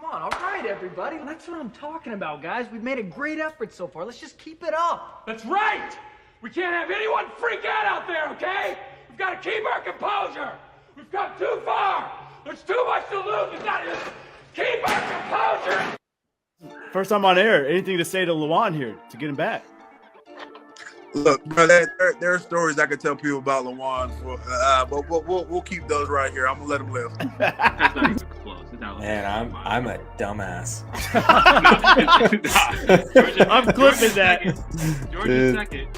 Come on, all right, everybody. That's what I'm talking about, guys. We've made a great effort so far. Let's just keep it up. That's right! We can't have anyone freak out there, okay? We've got to keep our composure. We've come too far. There's too much to lose. We've got to keep our composure. First time on air. Anything to say to Luan here to get him back? Look, bro, there are stories I could tell people about Luan, but we'll keep those right here. I'm gonna let him live. That's not even close. Man, I'm a dumbass. I'm clipping that.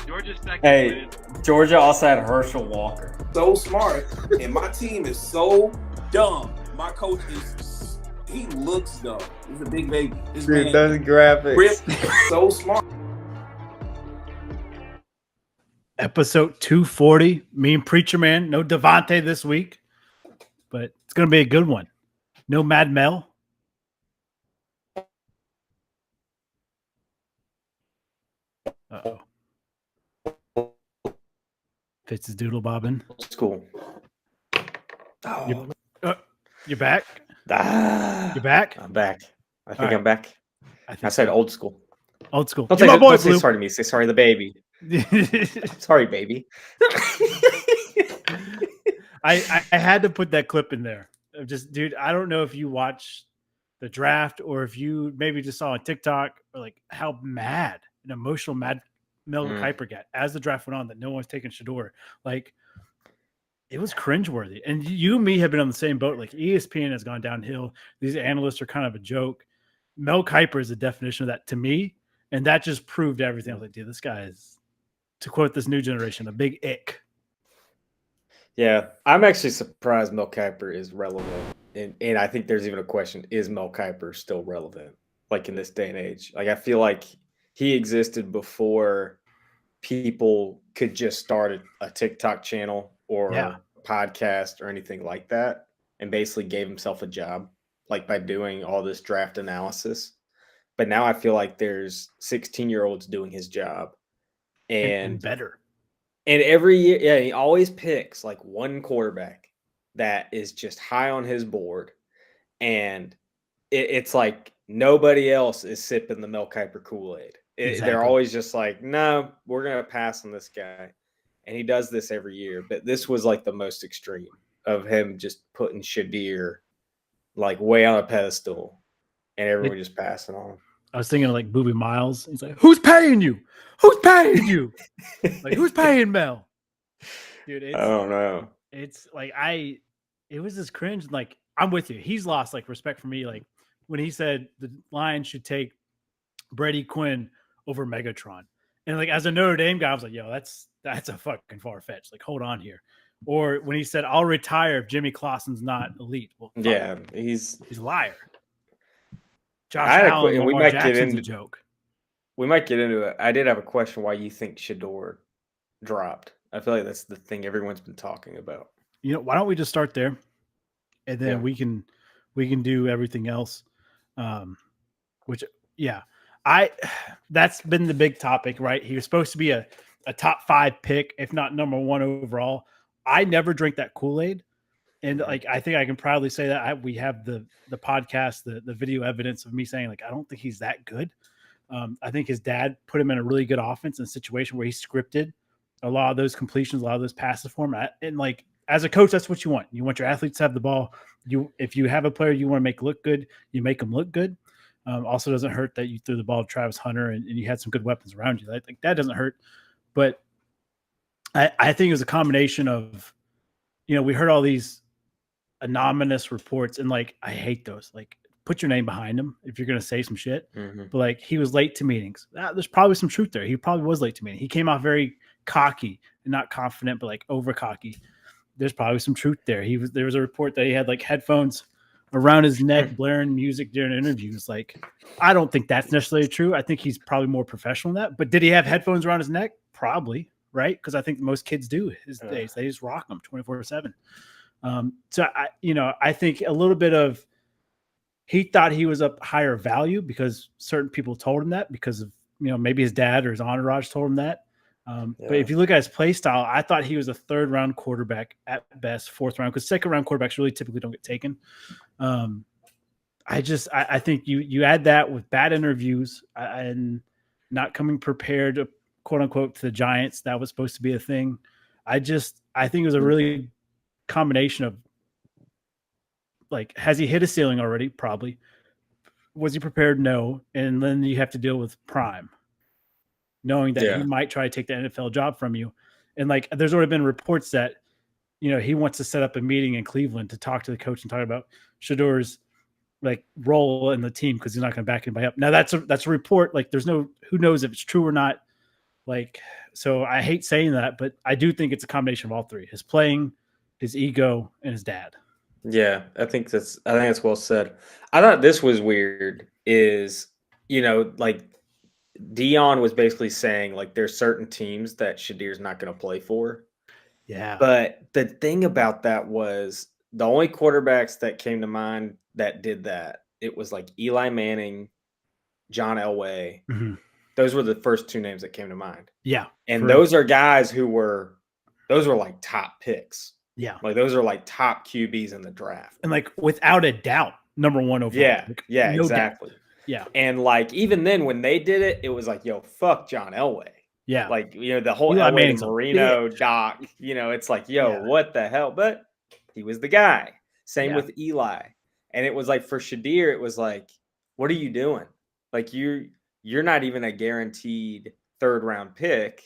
Georgia's second. Hey, Georgia also had Herschel Walker. So smart, and my team is so dumb. My coach he looks dumb. He's a big baby. This man, those graphics. Rip, so smart. Episode 240. Me and Preacher Man. No Devontae this week, but it's going to be a good one. No Mad Mel. Uh-oh. Fitz is doodle bobbing. It's cool. Oh. You're back? Ah, You're back? I'm back. I think right. I'm back. I said old school. Old school. Don't say sorry to me. Say sorry to the baby. Sorry, baby. I had to put that clip in there. Just, dude, I don't know if you watched the draft or if you maybe just saw on TikTok or like how mad and emotional Mad Mel Kiper got as the draft went on that no one's taking Shador. Like, it was cringeworthy. And you and me have been on the same boat. Like, ESPN has gone downhill. These analysts are kind of a joke. Mel Kiper is the definition of that to me. And that just proved everything. I was like, dude, this guy is, to quote this new generation, a big ick. Yeah, I'm actually surprised Mel Kiper is relevant. And I think there's even a question, is Mel Kiper still relevant? Like in this day and age? Like, I feel like he existed before people could just start a TikTok channel or a podcast or anything like that and basically gave himself a job, like by doing all this draft analysis. But now I feel like there's 16-year-olds doing his job. And better. And every year, he always picks like one quarterback that is just high on his board. And it's like nobody else is sipping the Mel Kiper Kool-Aid. Exactly. They're always just like, no, we're going to pass on this guy. And he does this every year. But this was like the most extreme of him just putting Shadir like way on a pedestal and everyone just passing on him. I was thinking of like Boobie Miles. He's like, who's paying you? Who's paying you? Like, who's paying Mel? Dude, I don't know. It's like it was this cringe. Like, I'm with you. He's lost like respect for me. Like when he said the Lions should take Brady Quinn over Megatron. And like as a Notre Dame guy, I was like, yo, that's a fucking far fetched. Like, hold on here. Or when he said, I'll retire if Jimmy Clausen's not elite. Well, yeah, he's a liar. Josh Allen, we might get into a joke. We might get into it. I did have a question why you think Shador dropped. I feel like that's the thing everyone's been talking about. You know, why don't we just start there, and then we can do everything else. That's been the big topic, right? He was supposed to be a top 5 pick, if not number 1 overall. I never drank that Kool-Aid. And like, I think I can proudly say that we have the podcast, the video evidence of me saying like, I don't think he's that good. I think his dad put him in a really good offense in a situation where he scripted a lot of those completions, a lot of those passes for him. And like, as a coach, that's what you want. You want your athletes to have the ball. If you have a player you want to make look good, you make them look good. Also doesn't hurt that you threw the ball to Travis Hunter and you had some good weapons around you. Like that doesn't hurt. But I think it was a combination of, we heard all these anonymous reports and like I hate those. Like, put your name behind him if you're going to say some shit. But like, he was late to meetings. There's probably some truth there. He probably was late to meeting. He came off very cocky and not confident, but like over cocky. There's probably some truth there. There was a report that he had like headphones around his neck, blaring music during interviews. Like, I don't think that's necessarily true. I think he's probably more professional than that. But did he have headphones around his neck? Probably, right? Because I think most kids do these days. They just rock them 24/7. So I think a little bit of he thought he was up higher value because certain people told him that because of maybe his dad or his entourage told him that. But if you look at his play style, I thought he was a 3rd round quarterback at best, 4th round, because 2nd round quarterbacks really typically don't get taken. I think you add that with bad interviews and not coming prepared, quote unquote, to the Giants. That was supposed to be a thing. I think it was a really combination of like, has he hit a ceiling already? Probably. Was he prepared? No. And then you have to deal with Prime, knowing that he might try to take the NFL job from you. And like, there's already been reports that, he wants to set up a meeting in Cleveland to talk to the coach and talk about Shador's like role in the team, because he's not going to back anybody up. Now that's a report. Like, there's no, who knows if it's true or not. Like, so I hate saying that, but I do think it's a combination of all three: his playing, his ego, and his dad. Yeah, I think that's well said. I thought this was weird is, like Dion was basically saying like there's certain teams that Shadir's not going to play for. Yeah. But the thing about that was the only quarterbacks that came to mind that did that, it was like Eli Manning, John Elway. Mm-hmm. Those were the first two names that came to mind. Yeah. And those are guys who were like top picks. Yeah. Like those are like top QBs in the draft. And like without a doubt, number one overall. Yeah. Like, yeah, no exactly. doubt. Yeah. And like even then when they did it, it was like, yo, fuck John Elway. Yeah. Like, the whole Eli Elway Manning's Marino doc, it's like, yo, what the hell? But he was the guy. Same with Eli. And it was like for Shadir, it was like, what are you doing? Like you're not even a guaranteed third round pick.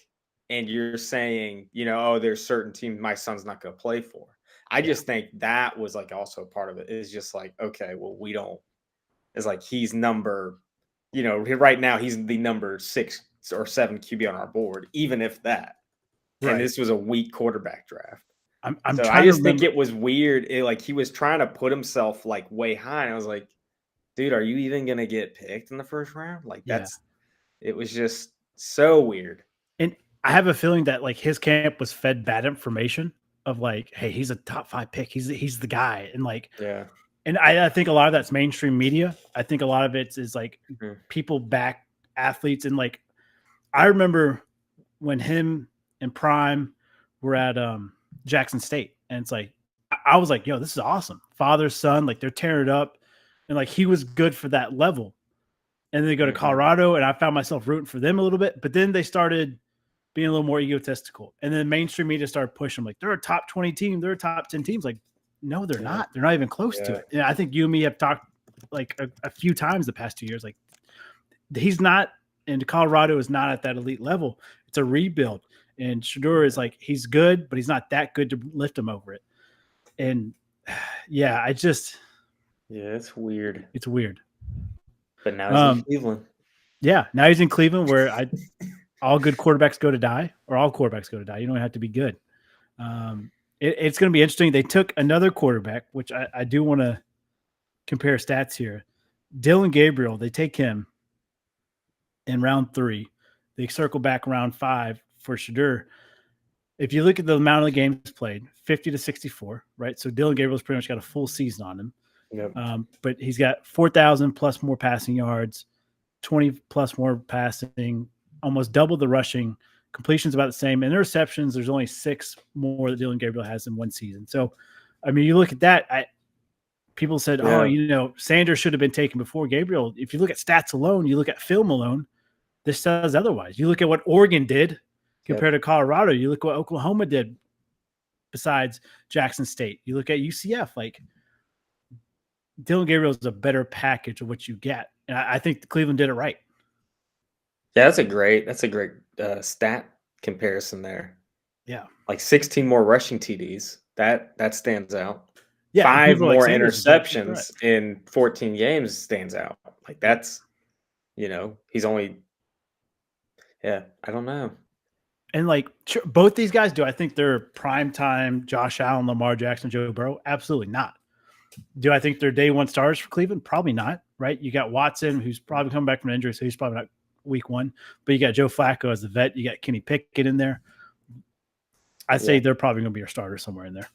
And you're saying, oh, there's certain teams my son's not going to play for. I just think that was like also part of it. It's just like, okay, well, we don't. It's like he's number, right now he's the number 6 or 7 QB on our board, even if that. Right. And this was a weak quarterback draft. I just think it was weird. Like he was trying to put himself like way high. And I was like, dude, are you even going to get picked in the first round? Like it was just so weird. And I have a feeling that like his camp was fed bad information of like, hey, he's a top 5 pick. He's the guy. And like, and I think a lot of that's mainstream media. I think a lot of it is like people back athletes. And like, I remember when him and Prime were at Jackson State, and it's like, I was like, yo, this is awesome. Father, son, like they're tearing it up. And like, he was good for that level. And then they go to Colorado, and I found myself rooting for them a little bit, but then they started being a little more egotistical. And then mainstream media started pushing them like, they're a top 20 team. They're a top 10 teams. Like, no, they're not. They're not even close to it. And I think you and me have talked like a few times the past 2 years. Like, he's not, and Colorado is not at that elite level. It's a rebuild. And Shador is like, he's good, but he's not that good to lift him over it. And it's weird. It's weird. But now he's in Cleveland. Yeah, now he's in Cleveland where all good quarterbacks go to die, or all quarterbacks go to die. You don't have to be good. It's going to be interesting. They took another quarterback, which I do want to compare stats here. Dylan Gabriel, they take him in round 3. They circle back round 5 for Shador. If you look at the amount of games played, 50 to 64, right? So Dylan Gabriel's pretty much got a full season on him. Yep. But he's got 4,000 plus more passing yards, 20 plus more passing, almost double the rushing. Completion's about the same. Interceptions, there's only 6 more that Dylan Gabriel has in one season. So, I mean, you look at that, people said, Sanders should have been taken before Gabriel. If you look at stats alone, you look at film alone, this says otherwise. You look at what Oregon did compared to Colorado. You look at what Oklahoma did besides Jackson State. You look at UCF. Like, Dylan Gabriel is a better package of what you get. And I think Cleveland did it right. Yeah, that's a great stat comparison there. Yeah. Like 16 more rushing TDs. That stands out. Yeah, 5 more interceptions in 14 games stands out. Like that's, he's only, I don't know. And like both these guys, do I think they're prime time Josh Allen, Lamar Jackson, Joe Burrow? Absolutely not. Do I think they're day one stars for Cleveland? Probably not, right? You got Watson, who's probably coming back from injury, so he's probably not week 1. But you got Joe Flacco as the vet. You got Kenny Pickett in there. I'd say they're probably going to be your starter somewhere in there.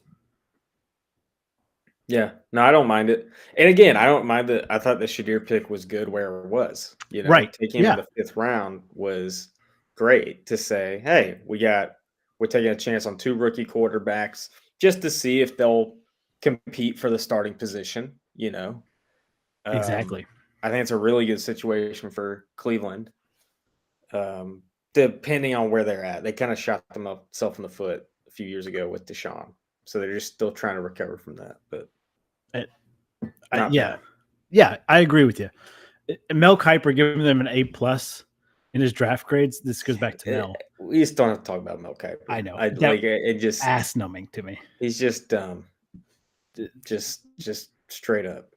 Yeah. No, I don't mind it. And again, I don't mind that. I thought the Shadir pick was good where it was. Right. Taking him in the 5th round was great to say, hey, we're taking a chance on 2 rookie quarterbacks just to see if they'll compete for the starting position, Exactly. I think it's a really good situation for Cleveland. Depending on where they're at, they kind of shot themselves in the foot a few years ago with Deshaun, so they're just still trying to recover from that. But not bad. Yeah, I agree with you. Mel Kiper giving them an A+ in his draft grades. This goes back to Mel. We just don't have to talk about Mel Kiper. I know. It just Ass numbing to me. he's just just straight up.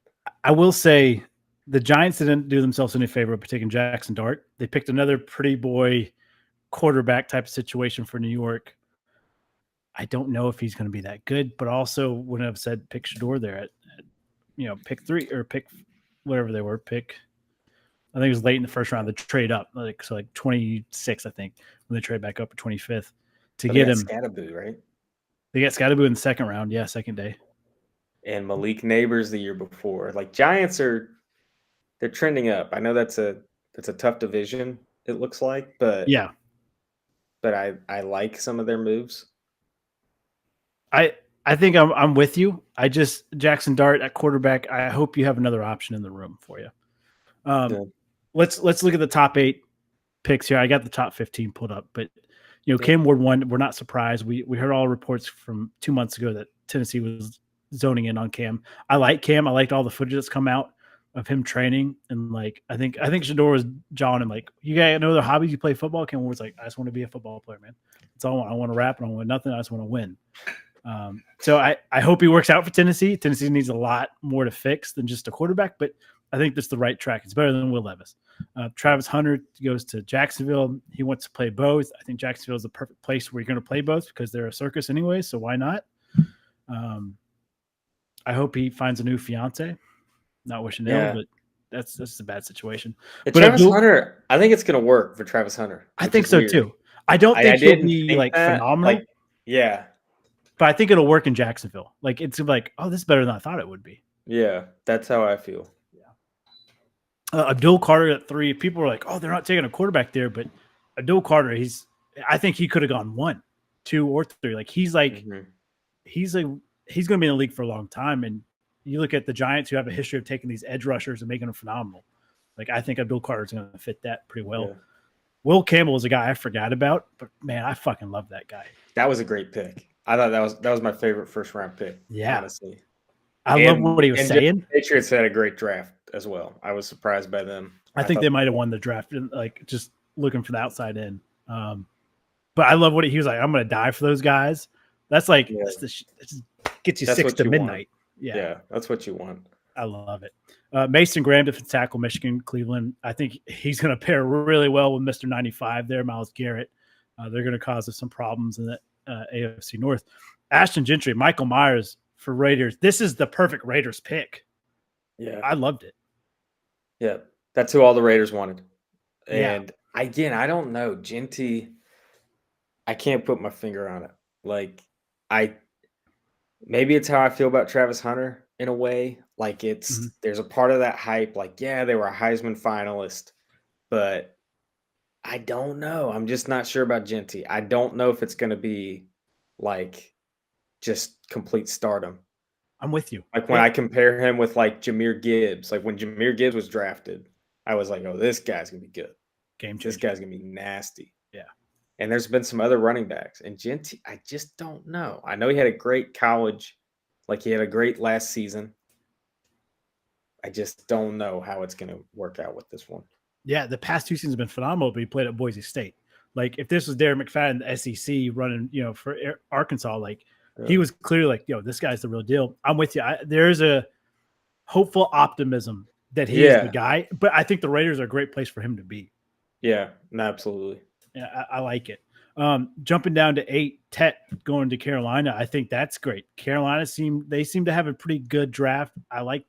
I will say the Giants didn't do themselves any favor by taking Jackson Dart. They picked another pretty boy quarterback type of situation for New York. I don't know if he's going to be that good, but also wouldn't have said pick Shador there at pick 3 or pick whatever they were. I think it was late in the first round. They trade up like 26, I think, when they trade back up to 25th to get him. Scatterboo, right? They got Scatterboo in the second round. Yeah, second day. And Malik Neighbors the year before. Like Giants they're trending up. I know that's a tough division. It looks like, but yeah. But I like some of their moves. I think I'm with you. Jackson Dart at quarterback. I hope you have another option in the room for you. Let's look at the top 8 picks here. I got the top 15 pulled up, but Cam Ward won. We're not surprised. We heard all reports from 2 months ago that Tennessee was zoning in on Cam. I like Cam. I liked all the footage that's come out of him training, and I think Shador was jawing him like, you got no other hobbies? You play football? Cam Ward's like, I just want to be a football player, man. That's all I want. I want to rap and I don't want nothing. I just want to win. So I hope he works out for Tennessee. Tennessee needs a lot more to fix than just a quarterback, but I think that's the right track. It's better than Will Levis. Travis Hunter goes to Jacksonville. He wants to play both. I think Jacksonville is the perfect place where you're going to play both because they're a circus anyway, so why not? I hope he finds a new fiance. Not wishing ill, but that's a bad situation. But Travis Hunter, I think it's going to work for Travis Hunter. I think so too. I don't think he'll be phenomenal. Yeah. But I think it'll work in Jacksonville. It's like, oh, this is better than I thought it would be. Yeah, that's how I feel. Yeah. Abdul Carter at 3. People were like, oh, they're not taking a quarterback there. But Abdul Carter, I think he could have gone 1, 2, or 3. He's going to be in the league for a long time. And you look at the Giants who have a history of taking these edge rushers and making them phenomenal. I think Abdul Carter is going to fit that pretty well. Yeah. Will Campbell is a guy I forgot about, but man, I fucking love that guy. That was a great pick. I thought that was my favorite first round pick. Yeah, honestly, I love what he was saying. Patriots had a great draft as well. I was surprised by them. I think they might have won the draft, just looking for the outside in. But I love what he was like. I'm going to die for those guys. That's gets you that's 6 to midnight. Yeah, that's what you want. I love it. Mason Graham, defensive tackle, Michigan, Cleveland. I think he's going to pair really well with Mr. 95 there, Myles Garrett. They're going to cause us some problems in the AFC North. Ashton Gentry, Michael Myers for Raiders. This is the perfect Raiders pick. Yeah. I loved it. Yeah, that's who all the Raiders wanted. And again, I don't know. Genty, I can't put my finger on it. Maybe it's how I feel about Travis Hunter in a way. There's a part of that hype. They were a Heisman finalist, but I don't know. I'm just not sure about Genty. I don't know if it's going to be just complete stardom. I'm with you. When I compare him with Jahmyr Gibbs, when Jahmyr Gibbs was drafted, I was like, oh, this guy's going to be good. Game changer. This guy's going to be nasty. Yeah. And there's been some other running backs. And Genty, I just don't know. I know he had a great college. He had a great last season. I just don't know how it's going to work out with this one. Yeah, the past 2 seasons have been phenomenal, but he played at Boise State. If this was Darren McFadden, the SEC running, for Arkansas, he was clearly this guy's the real deal. I'm with you. There's a hopeful optimism that he is the guy, but I think the Raiders are a great place for him to be. Yeah, absolutely. Yeah, I like it. Jumping down to 8, Tet going to Carolina. I think that's great. Carolina seem to have a pretty good draft. I like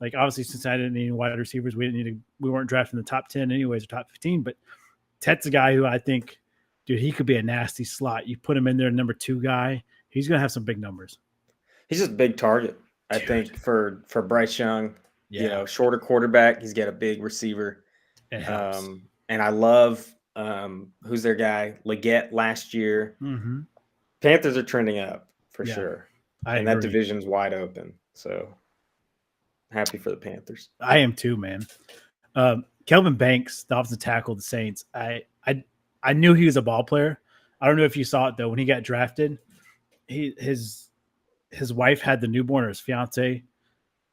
obviously since I didn't need any wide receivers, we weren't drafting the top 10 anyways or top 15, but Tet's a guy who I think, dude, he could be a nasty slot. You put him in there, number 2 guy, he's going to have some big numbers. He's just a big target, I think, for Bryce Young. Yeah. Shorter quarterback. He's got a big receiver. It helps. And I love who's their guy? Leggett last year. Mm-hmm. Panthers are trending up for sure. I agree. That division's wide open. So Happy for the Panthers. I am too, man. Kelvin Banks, the offensive tackle of the Saints. I knew he was a ball player. I don't know if you saw it though. When he got drafted, his wife had the newborn, or his fiance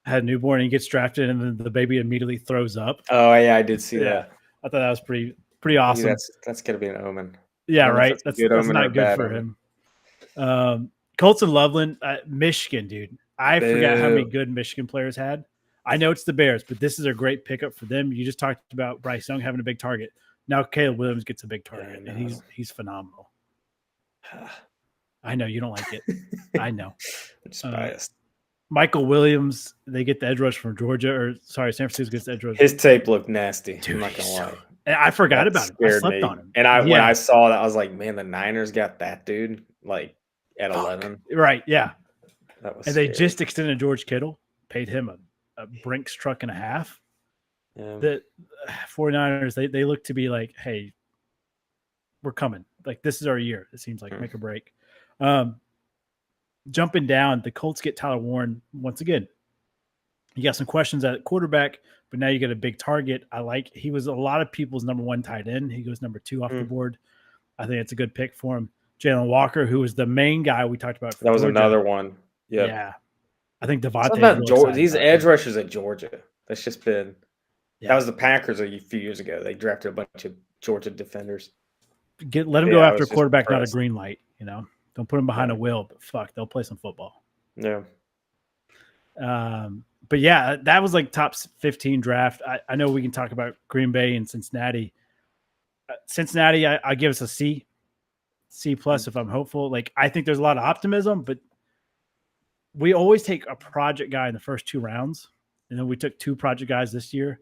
had a newborn, and he gets drafted, and then the baby immediately throws up. Oh yeah, I did see that. I thought that was pretty awesome. That's gonna be an omen. Yeah, right. That's omen not good for omen. him. Colson Loveland, Michigan, dude. I forgot how many good Michigan players had. I know it's the Bears, but this is a great pickup for them. You just talked about Bryce Young having a big target. Now Caleb Williams gets a big target, and he's phenomenal. I know you don't like it. I know. I'm just biased. Michael Williams, they get the edge rush from Georgia, San Francisco gets the edge rush. His tape looked nasty. Dude, I'm not gonna lie. And I forgot about him. I slept on him. And when I saw that, I was like, man, the Niners got that dude like at 11. Right, yeah. That was they just extended George Kittle, paid him a Brinks truck and a half. Yeah. The 49ers, they look to be like, hey, we're coming. Like, this is our year. It seems like make or break. Jumping down, the Colts get Tyler Warren once again. You got some questions at quarterback, but now you get a big target. He was a lot of people's number one tight end. He goes number 2 off the board. I think it's a good pick for him. Jalen Walker, who was the main guy we talked about. That was Georgia. Another one. Yep. Yeah. I think Devontae. These edge rushers at Georgia. That's just been. Yeah. That was the Packers a few years ago. They drafted a bunch of Georgia defenders. Let them go after a quarterback, not a green light. You know, don't put them behind a wheel. But fuck, they'll play some football. Yeah. But yeah, that was like top 15 draft. I know we can talk about Green Bay and Cincinnati. Cincinnati, I give us a C plus if I'm hopeful. Like, I think there's a lot of optimism, but we always take a project guy in the first 2 rounds, and then we took 2 project guys this year.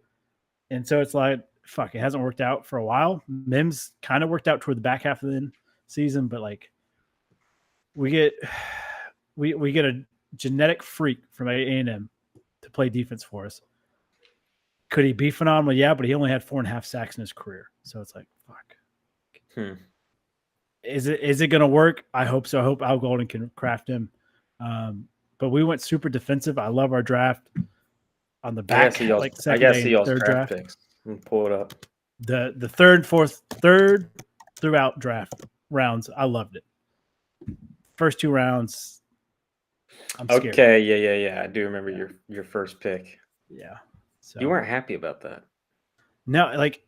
And so it's like, fuck, it hasn't worked out for a while. Mims kind of worked out toward the back half of the season, but like we get a genetic freak from A&M to play defense for us. Could he be phenomenal? Yeah, but he only had 4.5 sacks in his career. So it's like, fuck. Is it going to work? I hope so. I hope Al Golden can craft him. But we went super defensive. I love our draft on the back. I guess he third draft picks. I'm pull it up. The third throughout draft rounds. I loved it. First 2 rounds. I'm scared. Okay, yeah. I do remember your first pick. Yeah. So you weren't happy about that. No, like,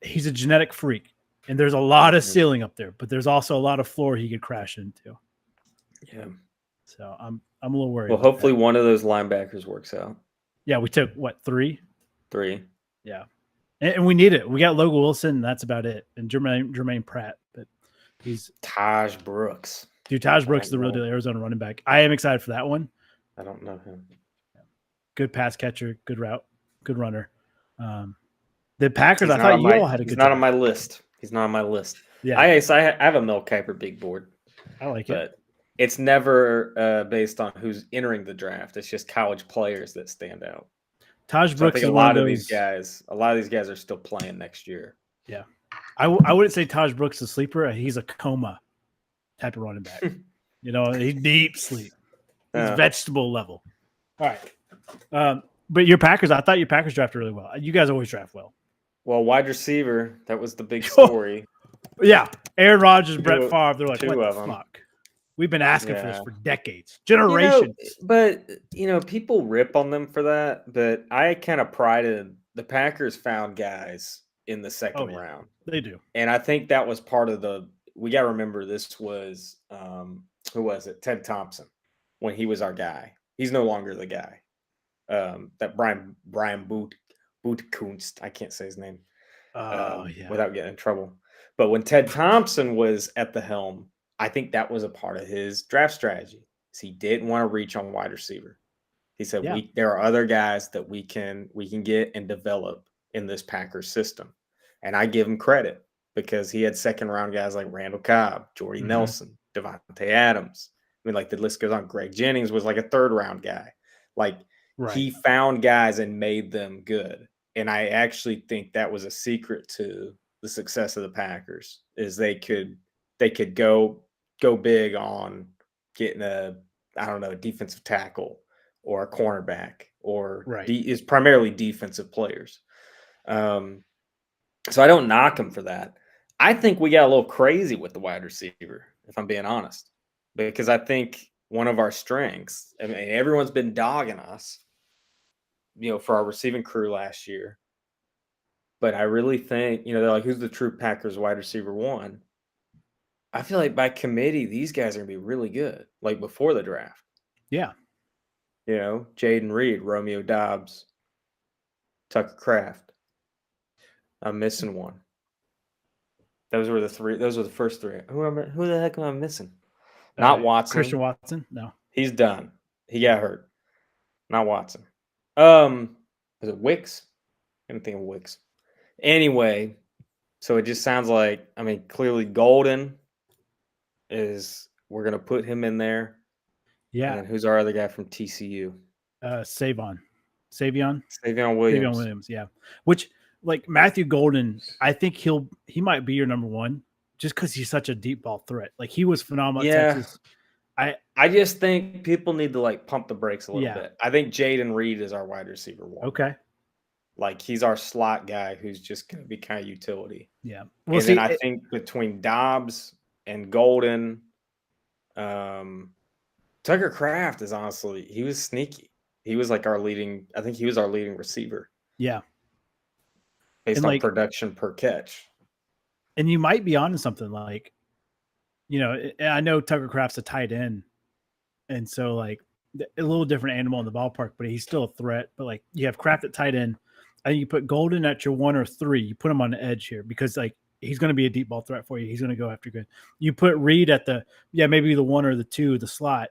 he's a genetic freak, and there's a lot of ceiling up there, but there's also a lot of floor he could crash into. Yeah. So I'm a little worried. Well, hopefully one of those linebackers works out. Yeah, we took 3? 3. Yeah. And we need it. We got Logan Wilson, and that's about it. And Jermaine Pratt, but he's Taj Brooks. Dude, Taj Brooks is the real deal Arizona running back. I am excited for that one. I don't know him. Good pass catcher, good route, good runner. The Packers, I thought you all had a good. He's not on my list. He's not on my list. Yeah, I have a Mel Kiper big board. I like but it. It's never based on who's entering the draft. It's just college players that stand out. Taj Brooks. I think a lot of these guys are still playing next year. Yeah, I wouldn't say Taj Brooks is a sleeper. He's a coma type of running back. You know, he's deep sleep. He's vegetable level. All right. But your Packers, I thought your Packers drafted really well. You guys always draft well. Well, wide receiver, that was the big story. Yeah. Aaron Rodgers, Brett Favre, they're like, what the them. Fuck? We've been asking for this for decades, generations. People rip on them for that, but I kind of prided the Packers found guys in the second round. They do. And I think that was part of we got to remember this was, who was it? Ted Thompson, when he was our guy. He's no longer the guy. That Brian Bootkunst, I can't say his name without getting in trouble. But when Ted Thompson was at the helm, I think that was a part of his draft strategy. He didn't want to reach on wide receiver. He said, there are other guys that we can get and develop in this Packers system. And I give him credit because he had second round guys like Randall Cobb, Jordy Nelson, Devontae Adams. I mean, like, the list goes on. Greg Jennings was like a third round guy. Like, he found guys and made them good. And I actually think that was a secret to the success of the Packers, is they could go big on getting a defensive tackle or a cornerback or Right. is primarily defensive players. So I don't knock him for that. I think we got a little crazy with the wide receiver, if I'm being honest, because I think one of our strengths, I mean, everyone's been dogging us, for our receiving crew last year. But I really think, they're like, who's the true Packers wide receiver one? I feel like by committee, these guys are going to be really good, like before the draft. Yeah. Jaden Reed, Romeo Dobbs, Tucker Kraft. I'm missing one. Those were the three. Those were the first three. Who the heck am I missing? Not Watson. Christian Watson? No. He's done. He got hurt. Not Watson. Was it Wicks? I didn't think of Wicks. Anyway, so it just sounds like, clearly Golden we're going to put him in there. Yeah. And then who's our other guy from TCU? Savion Williams. Savion Williams, yeah. Which, like Matthew Golden, I think he might be your number one just because he's such a deep ball threat. Like he was phenomenal at Texas. I just think people need to pump the brakes a little bit. I think Jaden Reed is our wide receiver one. Okay. Like he's our slot guy who's just going to be kind of utility. Yeah. Well, then I think between Dobbs and Golden, Tucker Kraft is honestly, he was sneaky. He was I think he was our leading receiver. Yeah. Based on production per catch. And you might be onto something I know Tucker Kraft's a tight end. And so a little different animal in the ballpark, but he's still a threat. But you have Kraft at tight end. I think you put Golden at your 1 or 3. You put him on the edge here because he's going to be a deep ball threat for you. He's going to go after good. You put Reed at maybe the 1 or the 2, the slot.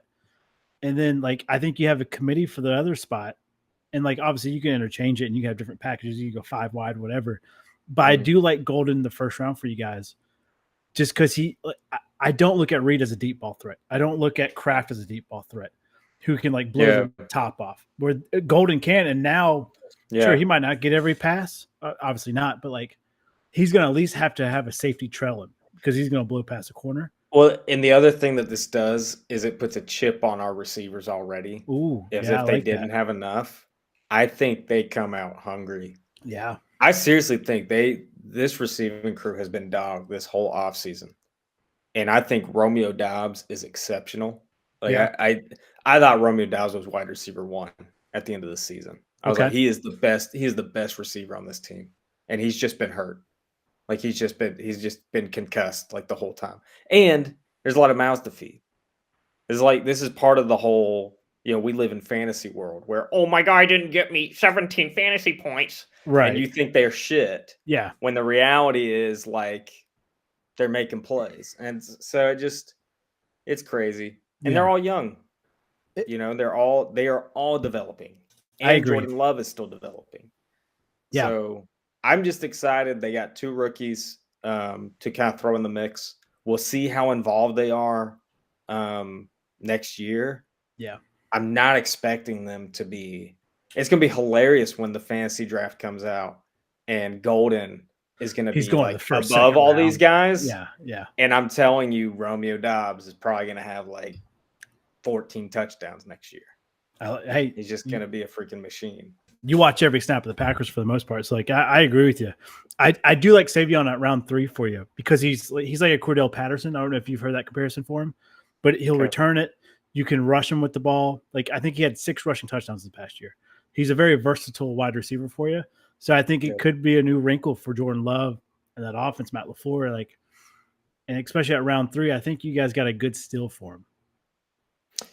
And then I think you have a committee for the other spot. And obviously you can interchange it and you can have different packages. You can go 5 wide, whatever. But I do like Golden in the first round for you guys. Just because I don't look at Reed as a deep ball threat. I don't look at Kraft as a deep ball threat who can blow the top off. Where Golden can, and now sure he might not get every pass, obviously not, but he's going to at least have to have a safety trail him because he's going to blow past the corner. Well, and the other thing that this does is it puts a chip on our receivers already. Ooh, if they didn't have enough, I think they come out hungry. Yeah, I seriously think this receiving crew has been dogged this whole offseason. And I think Romeo Dobbs is exceptional. I thought Romeo Dobbs was wide receiver 1 at the end of the season. I was like, he is the best. He is the best receiver on this team. And he's just been hurt. He's just been concussed the whole time. And there's a lot of mouths to feed. This is part of the whole, we live in fantasy world where, oh, my guy didn't get me 17 fantasy points. Right. And you think they're shit. Yeah. When the reality is they're making plays. And so it's crazy. And they're all young. They are all developing. And I agree. Jordan Love is still developing. Yeah. So I'm just excited. They got 2 rookies to kind of throw in the mix. We'll see how involved they are next year. Yeah. I'm not expecting them to be. It's going to be hilarious when the fantasy draft comes out and Golden is going to be above all these guys. Yeah. Yeah. And I'm telling you, Romeo Dobbs is probably going to have 14 touchdowns next year. Hey, he's just going to be a freaking machine. You watch every snap of the Packers for the most part. So I agree with you. I do like Savion at round 3 for you because he's like a Cordell Patterson. I don't know if you've heard that comparison for him, but he'll return it. You can rush him with the ball. I think he had 6 rushing touchdowns this past year. He's a very versatile wide receiver for you. So I think it could be a new wrinkle for Jordan Love and that offense, Matt LaFleur. And especially at round 3, I think you guys got a good steal for him.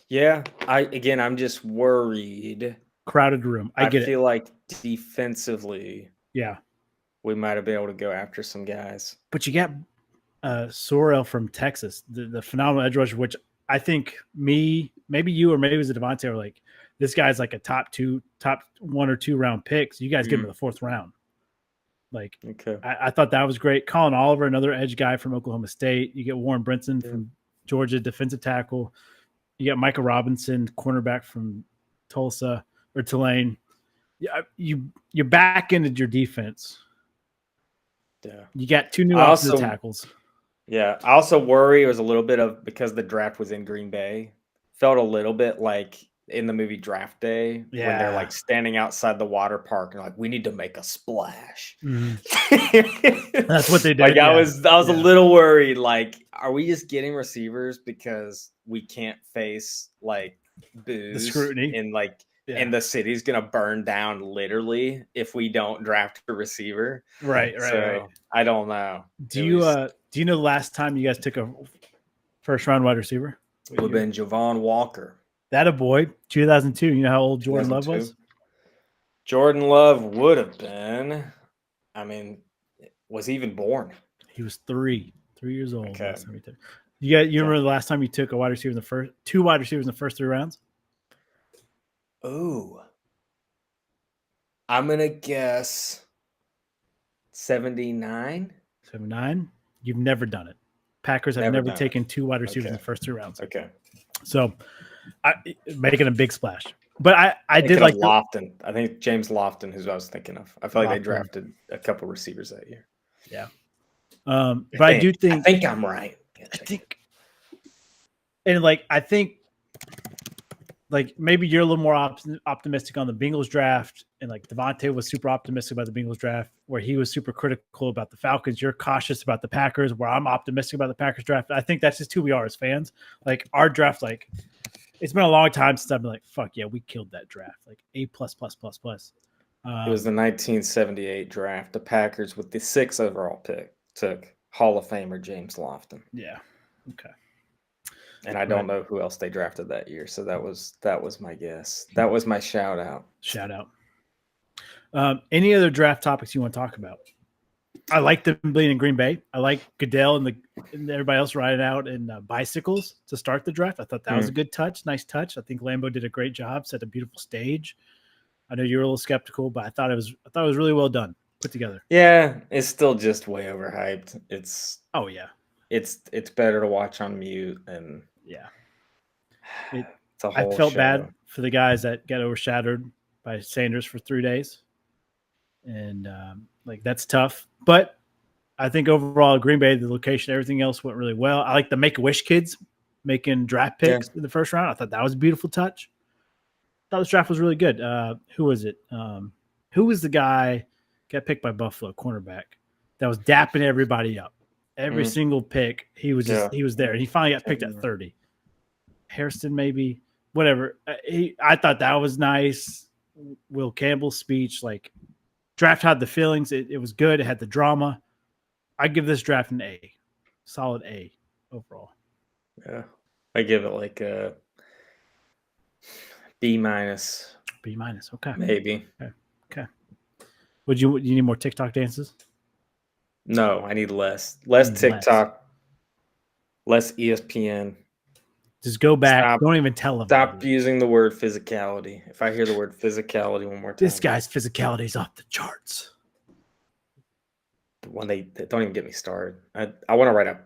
Yeah, I'm just worried. Crowded room. I feel like defensively, yeah, we might have been able to go after some guys. But you got Sorrell from Texas, the phenomenal edge rusher, which I think maybe you or maybe it was a Devontae are this guy's a top 1 or 2 round pick. So you guys get him in the 4th round. I thought that was great. Colin Oliver, another edge guy from Oklahoma State. You get Warren Brinson from Georgia, defensive tackle. You got Micah Robinson, cornerback from Tulsa or Tulane. Yeah, you're back into your defense. Yeah, you got 2 new offensive tackles. Yeah, I also worry it was a little bit of because the draft was in Green Bay. Felt a little bit like in the movie Draft Day when they're Yeah. like standing outside the water park and like, we need to make a splash. That's what they did. Like yeah. I was a little worried. Like, are we just getting receivers because we can't face like booze scrutiny. and like and the city's gonna burn down literally if we don't draft a receiver? Right. So I don't know. Do you know the last time you guys took a first round wide receiver? It would have been Javon Walker. That a boy, 2002. You know how old Jordan Love 2002? was? Jordan Love would have been. I mean, was he even born? He was 3 years old. Okay. Last time he took. You remember the last time you took a wide receiver in the first 2 wide receivers in the first 3 rounds? Oh, I'm gonna guess 79. 79. You've never done it. Packers have never taken 2 wide receivers in the first 3 rounds. Okay. So, making a big splash. But I did like Lofton. I think James Lofton, who I was thinking of. I feel like they Lofton. drafted a couple receivers that year. Yeah. But I do think. I think I'm right. I think. And I think. Maybe you're a little more optimistic on the Bengals draft, and Devontae was super optimistic about the Bengals draft, where he was super critical about the Falcons. You're cautious about the Packers, where I'm optimistic about the Packers draft. I think that's just who we are as fans. Our draft, it's been a long time since I've been fuck yeah, we killed that draft. A+++++. It was the 1978 draft. The Packers with the 6th overall pick took Hall of Famer James Lofton. Yeah. Okay. And I don't know who else they drafted that year. So that was my guess. That was my shout out. Shout out. Any other draft topics you want to talk about? I like them being in Green Bay. I like Goodell and everybody else riding out in bicycles to start the draft. I thought that was a good touch. Nice touch. I think Lambeau did a great job, set a beautiful stage. I know you were a little skeptical, but I thought it was really well done, put together. Yeah, it's still just way overhyped. It's better to watch on mute and yeah. It's a whole I felt show. bad for the guys that got overshadowed by Sanders for 3 days. And that's tough. But I think overall, Green Bay, the location, everything else went really well. I like the Make-A-Wish kids making draft picks in the first round. I thought that was a beautiful touch. I thought this draft was really good. Who was it? Who was the guy got picked by Buffalo, cornerback, that was dapping everybody up? Every single pick, he was he was there. And he finally got picked at 30. Hairston, maybe, whatever. I thought that was nice. Will Campbell's speech, draft had the feelings. It was good. It had the drama. I give this draft an A, solid A overall. Yeah, I give it a B-. B-. Okay, maybe. Okay. Would you need more TikTok dances? No, I need less TikTok, less ESPN. Just go back. Don't even tell them. Stop using the word physicality. If I hear the word physicality one more time, this guy's physicality is off the charts. When they don't even get me started. I want to write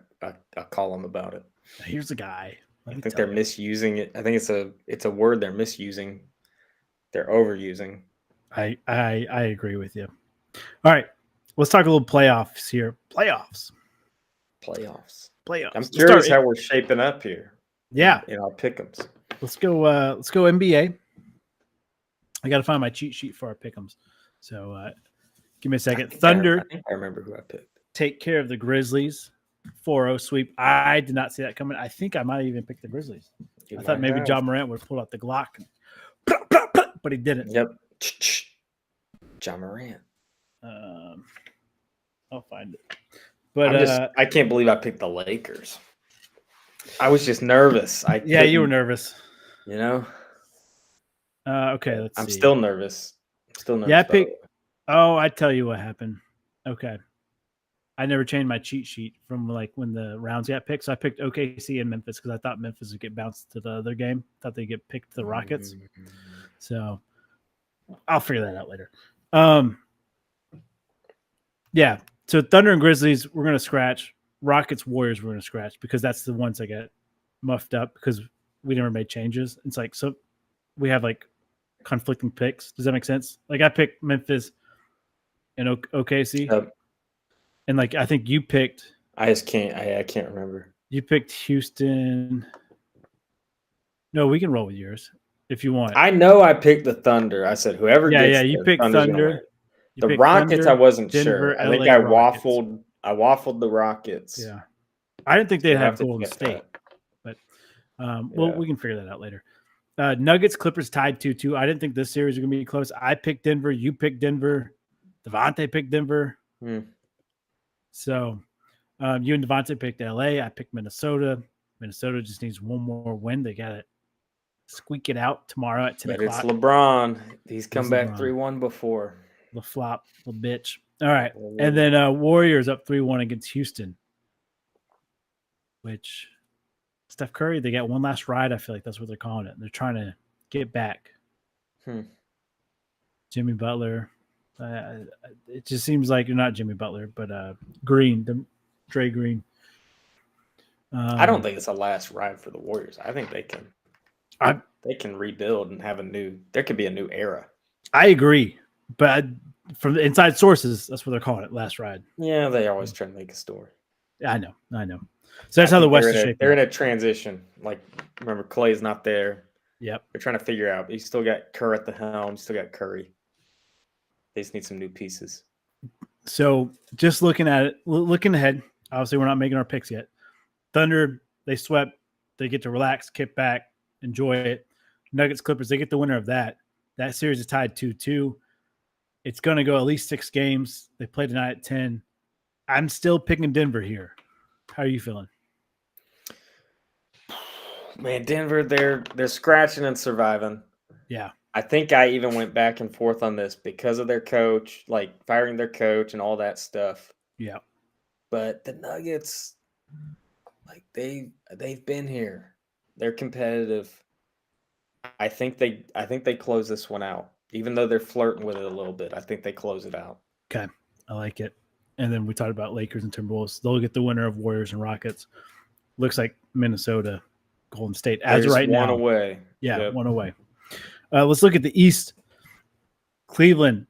a column about it. Here's a guy. I think they're misusing it. I think it's a word they're misusing. They're overusing. I agree with you. All right. Let's talk a little playoffs here. Playoffs. I'm curious how we're shaping up here. Yeah. In our pick'ems. Let's go NBA. I got to find my cheat sheet for our pick'ems. So give me a second. Thunder. I think I remember who I picked. Take care of the Grizzlies. 4-0 sweep. I did not see that coming. I think I might even pick the Grizzlies. I thought maybe John Morant would pull out the Glock. But he didn't. Yep. John Morant. I'll find it. But I can't believe I picked the Lakers. I was just nervous. You were nervous. You know? Okay, let's see. I'm still nervous. Yeah, I picked. Oh, I tell you what happened. Okay. I never changed my cheat sheet from when the rounds got picked. So I picked OKC and Memphis because I thought Memphis would get bounced to the other game. Thought they'd get picked to the Rockets. So I'll figure that out later. Yeah. So Thunder and Grizzlies, we're going to scratch. Rockets, Warriors, we're going to scratch because that's the ones that get muffed up because we never made changes. It's so we have conflicting picks. Does that make sense? I picked Memphis and OKC. Yep. And I think you picked. I can't remember. You picked Houston. No, we can roll with yours. if you want. I know I picked the Thunder. I said whoever Yeah, gets yeah, you there, picked Thunder's gonna Thunder. win. You The picked Rockets, Thunder, I wasn't Denver, sure. I think LA I Rockets. waffled the Rockets. Yeah. I didn't think So they'd we'll have to Golden check State, that. but well, Yeah. we can figure that out later. Nuggets, Clippers tied 2-2. I didn't think this series was going to be close. I picked Denver. You picked Denver. Devontae picked Denver. So you and Devontae picked LA. I picked Minnesota. Minnesota just needs one more win. They got to squeak it out tomorrow at 10 But o'clock. it's LeBron. He's come It's back LeBron. 3-1 before. The flop, the bitch. All right. And then Warriors up 3-1 against Houston, which Steph Curry, they got one last ride. I feel like that's what they're calling it. They're trying to get back. Jimmy Butler. It just seems like you're not Jimmy Butler, but Green, Dre Green. I don't think it's a last ride for the Warriors. I think they can rebuild and have there could be a new era. I agree, but from the inside sources, that's what they're calling it, last ride. Yeah, they always try to make a story. I know. So that's how the West is shaping. They're in a transition. Like, remember, Clay's not there. Yep. They're trying to figure out. You still got Kerr at the helm. You still got Curry. They just need some new pieces. So just looking at it, looking ahead, obviously we're not making our picks yet. Thunder, they swept. They get to relax, kick back, enjoy it. Nuggets, Clippers, they get the winner of that. That series is tied 2-2. It's going to go at least 6 games. They play tonight at 10. I'm still picking Denver here. How are you feeling? Man, Denver, they're scratching and surviving. Yeah. I think I even went back and forth on this because of their coach, like firing their coach and all that stuff. Yeah. But the Nuggets, like they've been here. They're competitive. I think they close this one out. Even though they're flirting with it a little bit, I think they close it out. Okay. I like it. And then we talked about Lakers and Timberwolves. They'll get the winner of Warriors and Rockets. Looks like Minnesota, Golden State as There's right now. One away. Yeah, Yep. One away. Let's look at the East. Cleveland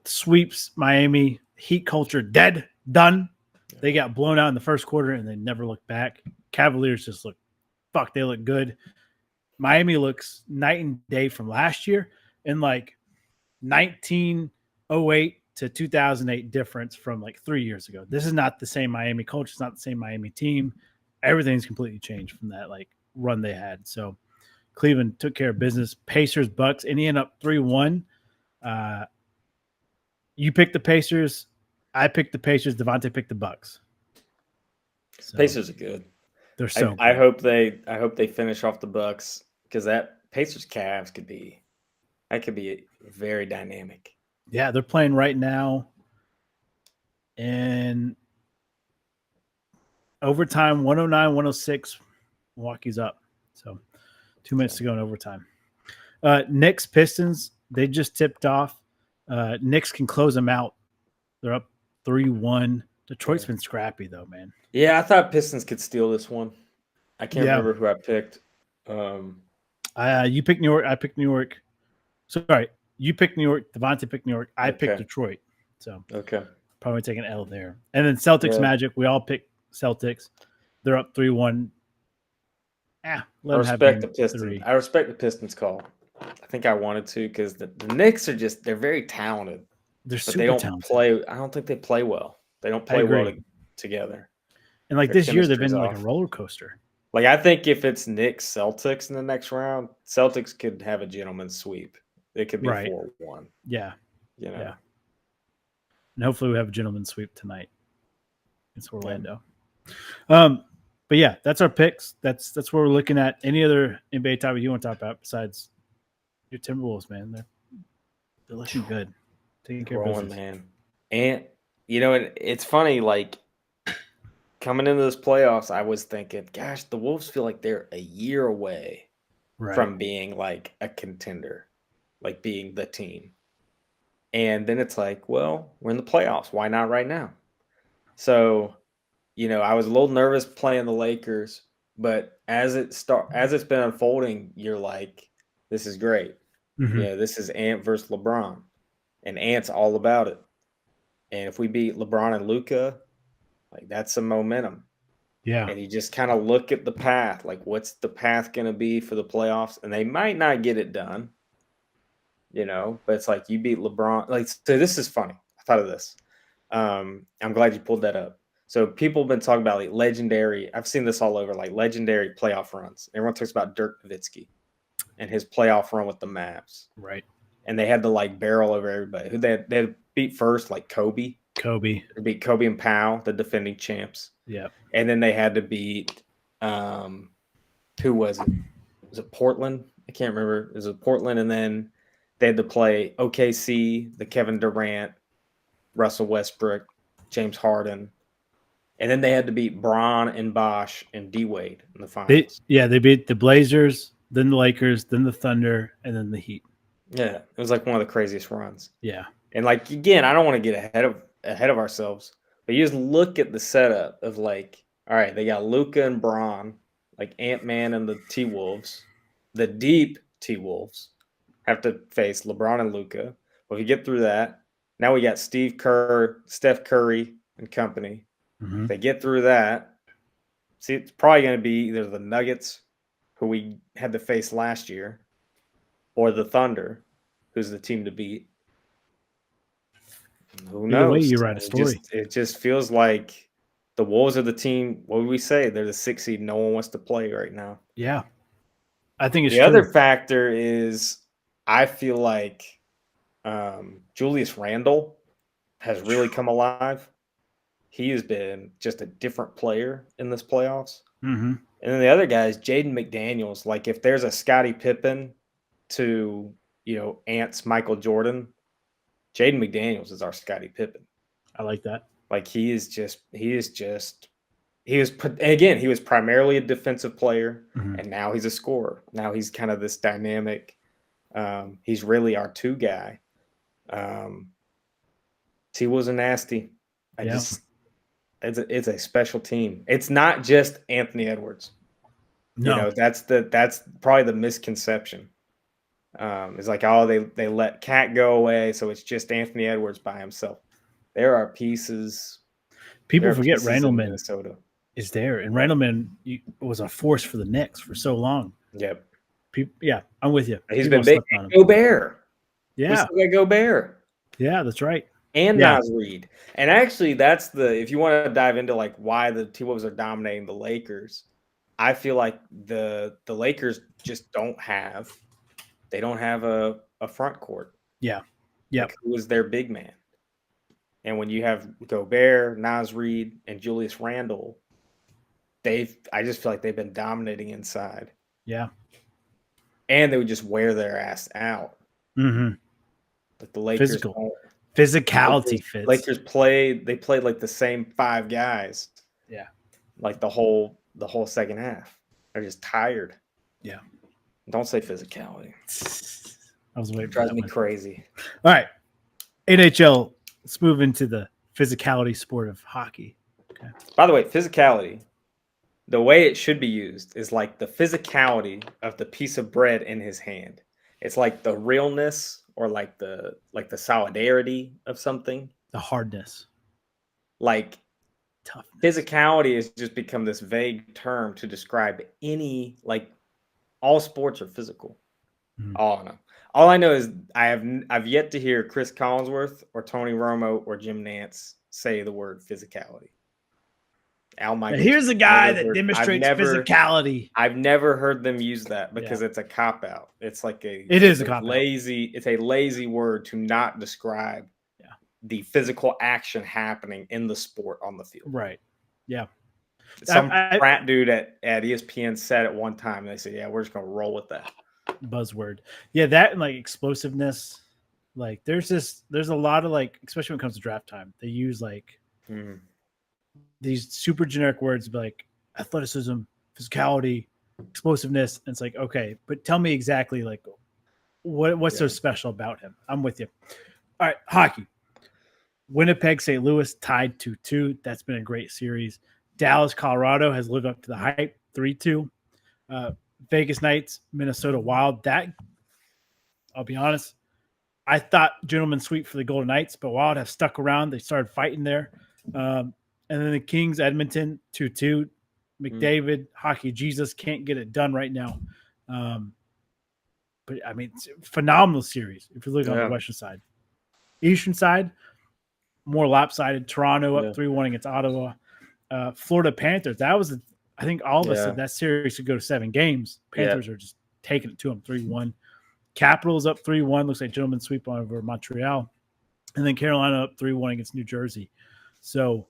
sweeps Miami. Heat culture dead, done. They got blown out in the first quarter and they never looked back. Cavaliers just they look good. Miami looks night and day from last year, and like 1908 to 2008 difference from like 3 years ago. This is not the same Miami culture. It's not the same Miami team. Everything's completely changed from that like run they had. So Cleveland took care of business. Pacers, Bucks, Indiana up 3-1. You picked the Pacers. I picked the Pacers. Devontae picked the Bucks. So Pacers are good. they're so I good. hope they finish off the Bucks because that Pacers Cavs could be very dynamic. Yeah, they're playing right now. And overtime, 109-106. Milwaukee's up. So 2 minutes to go in overtime. Knicks, Pistons, they just tipped off. Knicks can close them out. They're up 3-1. Detroit's been scrappy, though, man. Yeah, I thought Pistons could steal this one. I can't remember who I picked. You picked New York. I picked New York. Sorry, you picked New York. Devontae picked New York. I picked Detroit. So probably take an L there. And then Celtics, Magic. We all picked Celtics. They're up 3-1. I respect the Pistons. I respect the Pistons call. I think I wanted to because the Knicks are they're very talented. They're super they don't talented. play. I don't think they play well. They don't play well together. And like Their this year, they've been chemistry's like a off. roller coaster. Like I think if it's Knicks Celtics in the next round, Celtics could have a gentleman's sweep. It could be 4-1. Yeah. You know. Yeah. And hopefully we have a gentleman's sweep tonight. It's Orlando. But yeah, that's our picks. That's what we're looking at. Any other NBA topic you want to talk about besides your Timberwolves, man? They're looking good. Taking care of business, man. And it's funny, like coming into this playoffs, I was thinking, gosh, the Wolves feel like they're a year away from being like a contender, like being the team. And then it's like, well, we're in the playoffs. Why not right now? So, I was a little nervous playing the Lakers, but as it's been unfolding, you're like, this is great. Mm-hmm. This is Ant versus LeBron, and Ant's all about it. And if we beat LeBron and Luka, like that's some momentum. Yeah. And you just kind of look at the path, like what's the path going to be for the playoffs? And they might not get it done, but it's like you beat LeBron. Like, so this is funny. I thought of this. I'm glad you pulled that up. So people have been talking about like legendary. I've seen this all over, like legendary playoff runs. Everyone talks about Dirk Nowitzki and his playoff run with the Mavs. Right. And they had to like barrel over everybody. Who they had beat first, like Kobe. They beat Kobe and Powell, the defending champs. Yeah. And then they had to beat who was it? Was it Portland? I can't remember. It was Portland, and then they had to play OKC, the Kevin Durant, Russell Westbrook, James Harden. And then they had to beat Bron and Bosch and D Wade in the finals. They beat the Blazers, then the Lakers, then the Thunder, and then the Heat. Yeah, it was like one of the craziest runs. Yeah. And like again, I don't want to get ahead of ourselves, but you just look at the setup of like, all right, they got Luka and Bron, like Ant-Man and the T-Wolves. The deep T-Wolves have to face LeBron and Luka. Well, if you get through that, now we got Steph Curry and company. Mm-hmm. If they get through that, see, it's probably going to be either the Nuggets, who we had to face last year, or the Thunder, who's the team to beat. Who knows? Either way, you write a story. It just feels like the Wolves are the team. What would we say? They're the 6th seed. No one wants to play right now. Yeah. I think it's the true. other factor is I feel like Julius Randle has really come alive. He has been just a different player in this playoffs. Mm-hmm. And then the other guy is Jaden McDaniels. Like if there's a Scottie Pippen to, Ant's Michael Jordan, Jaden McDaniels is our Scottie Pippen. I like that. Like he was primarily a defensive player, mm-hmm. and now he's a scorer. Now he's kind of this dynamic. He's really our 2 guy. T was a nasty. It's a special team. It's not just Anthony Edwards. No, that's probably the misconception. It's like, they let Cat go away, so it's just Anthony Edwards by himself. There are pieces. People forget Randleman Minnesota is there, and Randleman was a force for the Knicks for so long. Yep. I'm with you. He's been big. Gobert. Yeah, we still got Gobert. Yeah, that's right. And Naz Reid. And actually, that's if you want to dive into like why the T-Wolves are dominating the Lakers, I feel like the Lakers just don't have a front court. Yeah. Yeah. Like, who is their big man? And when you have Gobert, Naz Reid, and Julius Randle, I just feel like they've been dominating inside. Yeah. And they would just wear their ass out. Mm-hmm. But the Lakers physicality fits. Lakers played like the same 5 guys. Yeah. Like the whole second half. They're just tired. Yeah. Don't say physicality. I was waiting. It drives me crazy. All right. NHL. Let's move into the physicality sport of hockey. Okay. By the way, physicality, the way it should be used is like the physicality of the piece of bread in his hand. It's like the realness or like the solidarity of something. The hardness. Like toughness. Physicality has just become this vague term to describe any, like, all sports are physical. Mm-hmm. All I know is I've yet to hear Chris Collinsworth or Tony Romo or Jim Nance say the word physicality. Al Michaels. Here's a guy that demonstrates physicality. I've never heard them use that because it's a cop out. It's like it is a cop out. It's a lazy word to not describe the physical action happening in the sport on the field. Right. Yeah. Some frat dude at ESPN said at one time, they said, "Yeah, we're just gonna roll with that." Buzzword. Yeah, that and like explosiveness. Like there's a lot of like, especially when it comes to draft time, they use like these super generic words like athleticism, physicality, explosiveness. And it's like, okay, but tell me exactly like what's so special about him. I'm with you. All right, hockey. Winnipeg, St. Louis tied 2-2. That's been a great series. Dallas, Colorado has lived up to the hype, 3-2. Vegas Knights, Minnesota Wild. That, I'll be honest, I thought gentleman sweep for the Golden Knights, but Wild have stuck around. They started fighting there. And then the Kings, Edmonton, 2-2. McDavid, hockey Jesus can't get it done right now. But I mean, it's a phenomenal series if you're looking on the Western side. Eastern side, more lopsided. Toronto up 3-1 against Ottawa. Florida Panthers. That was, I think all of us said that series could go to 7 games. Panthers are just taking it to them 3-1. Capitals up 3-1. Looks like gentleman's sweep over Montreal. And then Carolina up 3-1 against New Jersey. So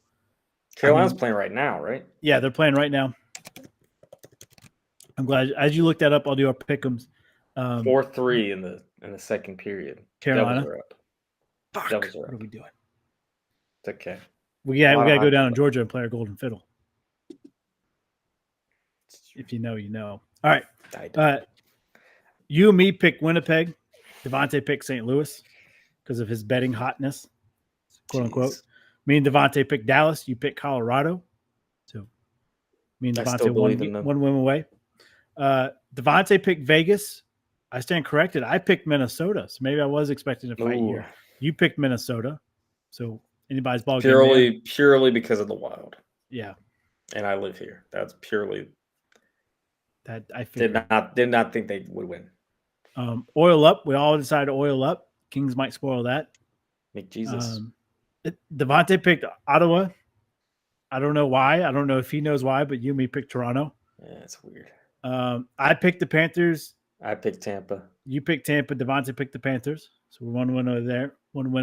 Carolina's playing right now, right? Yeah, they're playing right now. I'm glad. As you look that up, I'll do our pick'ems. 4-3 in the second period. Carolina. Devils are up. Fuck. Devils are What up. are we doing? It's okay. We got to go down to Georgia and play our golden fiddle. If you know, you know. All right. You and me pick Winnipeg. Devontae picked St. Louis because of his betting hotness, quote unquote. Me and Devontae picked Dallas. You picked Colorado. So me and Devontae one win away. Devontae picked Vegas. I stand corrected. I picked Minnesota. So maybe I was expecting a fight here. You picked Minnesota. So anybody's ball game. Purely because of the Wild. Yeah. And I live here. That's purely that I figured. Did not think they would win. Oil up. We all decided to oil up. Kings might spoil that. Make Jesus. Devontae picked Ottawa. I don't know why. I don't know if he knows why, but you and me picked Toronto. Yeah, it's weird. I picked the Panthers. I picked Tampa. You picked Tampa. Devontae picked the Panthers. So we're one win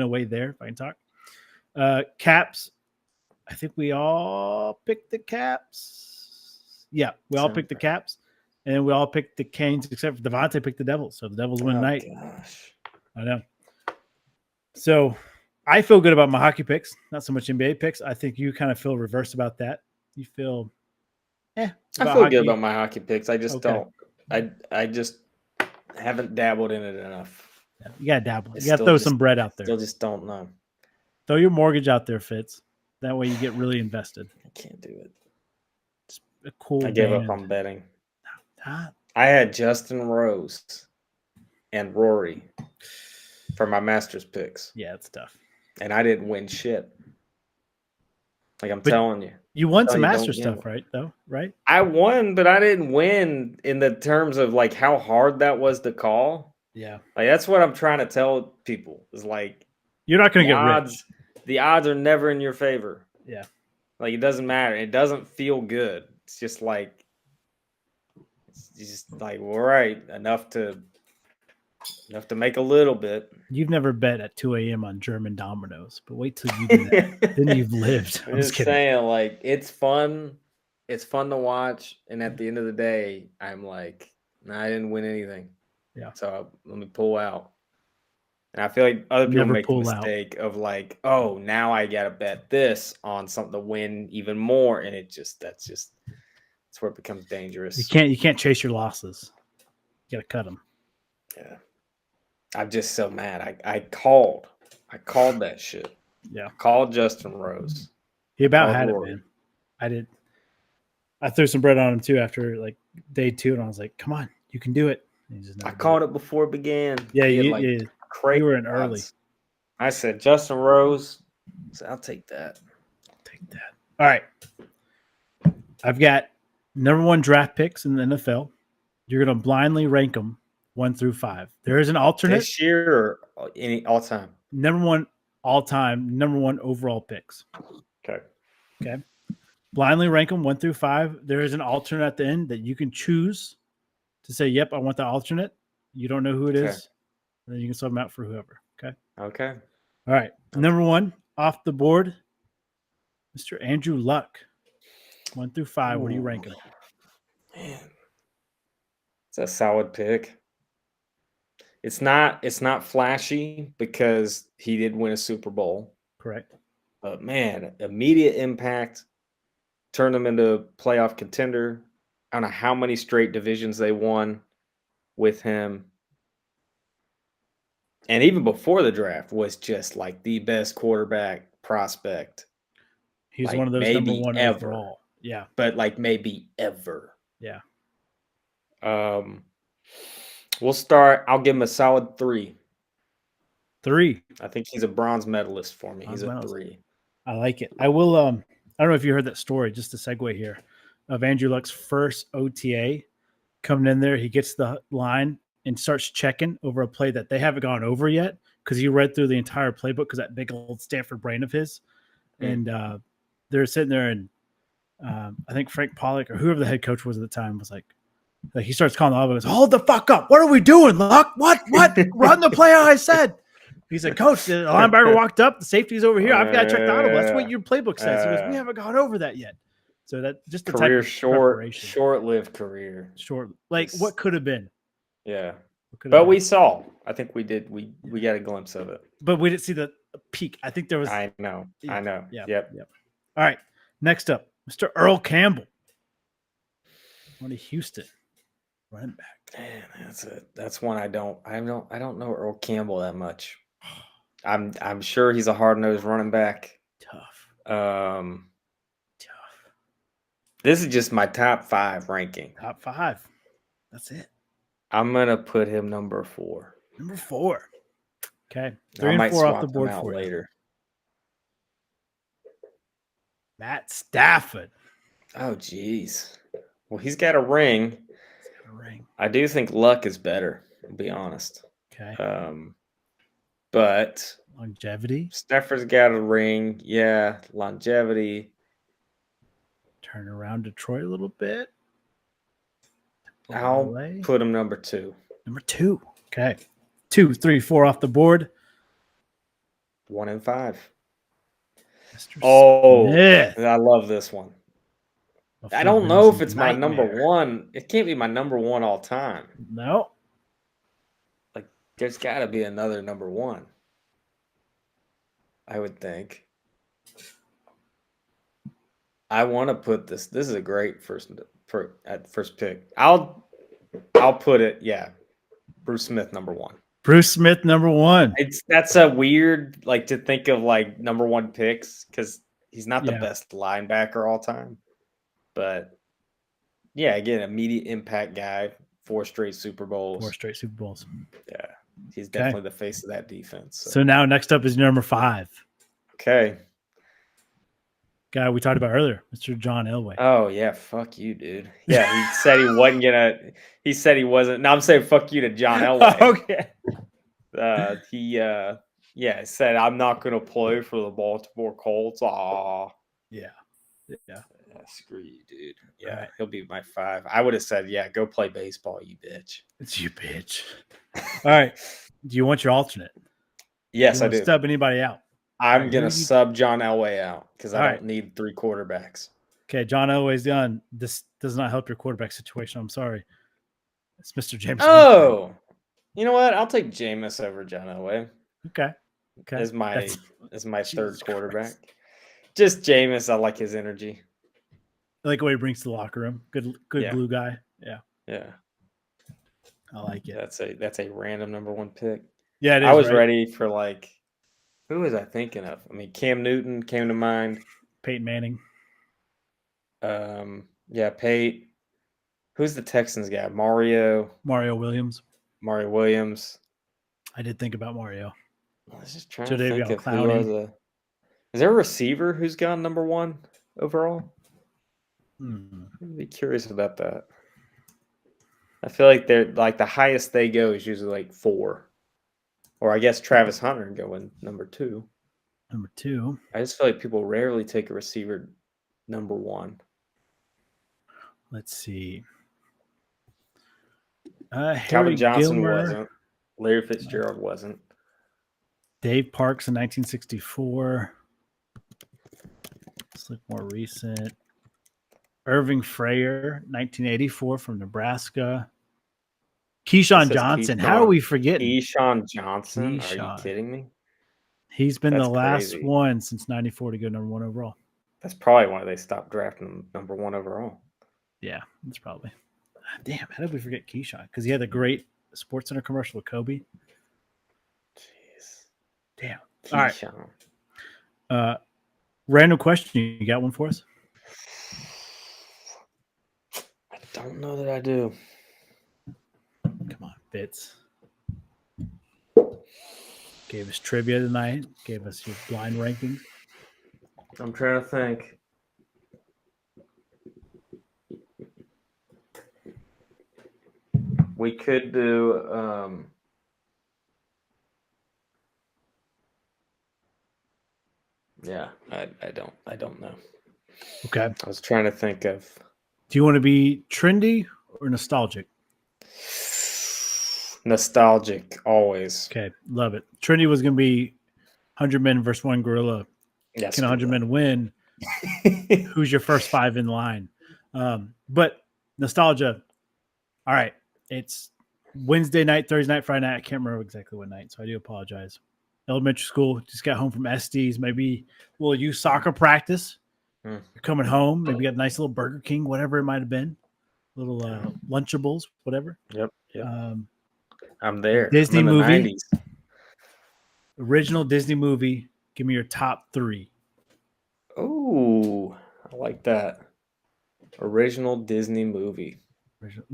away there, if I can talk. Caps. I think we all picked the Caps. Yeah, we all picked the Caps. And we all picked the Canes, except for Devontae picked the Devils. So the Devils win tonight. Gosh. I know. So I feel good about my hockey picks, not so much NBA picks. I think you kind of feel reverse about that. You feel, I feel good about my hockey picks. I just don't. I just haven't dabbled in it enough. Yeah, you got to dabble. You got to throw some bread out there. Still just don't know. Throw your mortgage out there, Fitz. That way you get really invested. I can't do it. It's a cool I gave up on betting. I had Justin Rose and Rory for my Masters picks. Yeah, it's tough. And I didn't win shit. Like I'm telling you. You won some Masters stuff, right? Though, right? I won, but I didn't win in the terms of like how hard that was to call. Yeah. Like that's what I'm trying to tell people is like you're not going to get rich. The odds are never in your favor. Yeah. Like it doesn't matter. It doesn't feel good. It's just like it's just like, well, right, enough to make a little bit. You've never bet at 2 a.m. on German dominoes, but wait till you do that. Then you've lived. I'm just saying, like, it's fun. It's fun to watch. And at the end of the day, I'm like, I didn't win anything. Yeah. So let me pull out. And I feel like other people make the mistake of like, oh, now I got to bet this on something to win even more. And that's where it becomes dangerous. You can't chase your losses. You got to cut them. Yeah. I'm just so mad. I called that shit. Yeah. I called Justin Rose. He about had it, man. I did. I threw some bread on him too after like day 2, and I was like, "Come on, you can do it." I called it before it began. Yeah, you were in early. I said Justin Rose. So I'll take that. All right. I've got number 1 draft picks in the NFL. You're going to blindly rank them 1 through 5. There is an alternate. This year or any all time? Number 1 all time, number 1 overall picks. Okay. Blindly rank them 1 through 5. There is an alternate at the end that you can choose to say, yep, I want the alternate. You don't know who it is. And then you can sub them out for whoever. Okay. All right. Number 1 off the board, Mr. Andrew Luck. 1 through 5. What do you rank him? Man. It's a solid pick. It's not flashy because he did win a Super Bowl. Correct. But man, immediate impact, turned them into playoff contender. I don't know how many straight divisions they won with him. And even before the draft was just like the best quarterback prospect. He's like one of those number 1 ever. overall. Yeah. But like maybe ever. Yeah. We'll start. I'll give him a solid 3. 3. I think he's a bronze medalist for me. He's a 3. I like it. I will. I don't know if you heard that story. Just a segue here. of Andrew Luck's first OTA coming in there. He gets the line and starts checking over a play that they haven't gone over yet because he read through the entire playbook because that big old Stanford brain of his. And they're sitting there, and I think Frank Pollock or whoever the head coach was at the time was like he starts calling the audible, goes, "Hold the fuck up! What are we doing, Luck? What? Run the play how I said." He said, "Coach, the linebacker walked up. The safety's over here. I've got to check the audible. That's what your playbook says." He goes, "We haven't gone over that yet." So that just the career type of preparation. short-lived career. What could have been. Yeah. But we saw. I think we did. We got a glimpse of it. But we didn't see the peak. I think there was. I know. Yeah. Yep. All right. Next up, Mr. Earl Campbell. Going to Houston. Running back. Man, that's one I don't know Earl Campbell that much. I'm sure he's a hard-nosed running back. Tough. This is just my top 5 ranking. Top 5. That's it. I'm gonna put him number 4. Number 4. Okay. 3 I and might 4 off swap the board him out for you. later. Matt Stafford. Oh, geez. Well, he's got a ring. He's got a ring. I do think Luck is better, to be honest. Okay. But longevity. Stafford's got a ring. Yeah, longevity. Turn around Detroit a little bit. I'll put him number 2. Number 2. Okay. 2, 3, 4 off the board. 1 and 5. Mr. Oh, Smith. I love this one. I don't know if it's my number 1. It can't be my number 1 all time. No. Like, there's got to be another number 1. I would think. I want to put this. This is a great first pick. I'll put it. Yeah, Bruce Smith number 1. Bruce Smith number 1. That's a weird to think of number 1 picks because he's not the best linebacker all time. But yeah, again, immediate impact guy. 4 straight Super Bowls. 4 straight Super Bowls. Yeah, he's definitely the face of that defense. So now next up is number 5. Okay. Guy we talked about earlier, Mr. John Elway. Oh yeah, fuck you, dude. Yeah, he said he wasn't gonna. He said he wasn't. No, I'm saying fuck you to John Elway. Okay. He said I'm not gonna play for the Baltimore Colts. Yeah. Screw you, dude. Yeah, he'll be my 5. I would have said, yeah, go play baseball, you bitch. It's you, bitch. All right. Do you want your alternate? Yes, I do. Stub anybody out? I'm going to sub John Elway out because I don't need 3 quarterbacks. Okay, John Elway's done. This does not help your quarterback situation. I'm sorry. It's Mr. James. Oh, you know what? I'll take Jameis over John Elway. Okay. As my 3rd quarterback. Just Jameis. I like his energy. I like what he brings to the locker room. Good blue guy. Yeah. Yeah. I like it. That's a random number 1 pick. Yeah, it is, I was ready for who was I thinking of? I mean, Cam Newton came to mind. Peyton Manning. Yeah, Pate. Who's the Texans guy? Mario Williams. I did think about Mario. I was just trying to think of who was Is there a receiver who's gone number 1 overall? I'd be curious about that. I feel like they're the highest they go is usually 4. Or I guess Travis Hunter going number 2. Number 2. I just feel like people rarely take a receiver number 1. Let's see. Calvin Johnson wasn't. Larry Fitzgerald wasn't. Dave Parks in 1964. Let's look more recent. Irving Frayer, 1984 from Nebraska. Keyshawn Johnson. How are we forgetting? Keyshawn Johnson? Are you kidding me? He's been the last one since 94 to go number 1 overall. That's probably why they stopped drafting him number 1 overall. Yeah, that's probably. Damn, how did we forget Keyshawn? Because he had the great SportsCenter commercial with Kobe. Jeez. Damn. Keyshawn. All right. Random question. You got one for us? I don't know that I do. Come on, Fitz. Gave us trivia tonight. Gave us your blind rankings. I'm trying to think. We could do. Yeah, I don't know. Okay. I was trying to think of. Do you want to be trendy or nostalgic? Nostalgic, always. Okay, love it. Trendy was going to be 100 men versus one gorilla. Yes. Can 100 men win? Who's your first 5 in line? But nostalgia. All right, it's Wednesday night, Thursday night, Friday night. I can't remember exactly what night, so I do apologize. Elementary school, just got home from SDs. Maybe we'll use soccer practice. You're coming home. Maybe you got a nice little Burger King, whatever it might have been. Little Lunchables, whatever. Yep. I'm there. Disney I'm in the movie. 90s. Original Disney movie. Give me your top 3. Oh, I like that. Original Disney movie.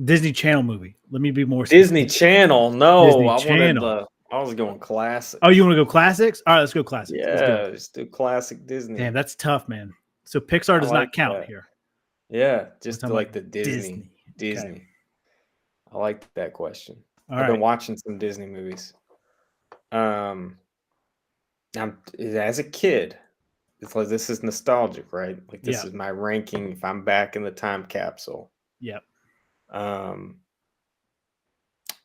Disney Channel movie. Let me be more Disney specific. Channel. No, Disney I Channel. wanted I was going classic. Oh, you want to go classics? All right, let's go classics. Let's do Yeah, it. let's do classic Disney. Damn, that's tough, man. So Pixar does like not count that. here. Yeah, just talking like about the Disney. Disney. Okay. I like that question. All I've right. been watching some Disney movies. As a kid, it's like this is nostalgic, right? Like this is my ranking if I'm back in the time capsule. Yep.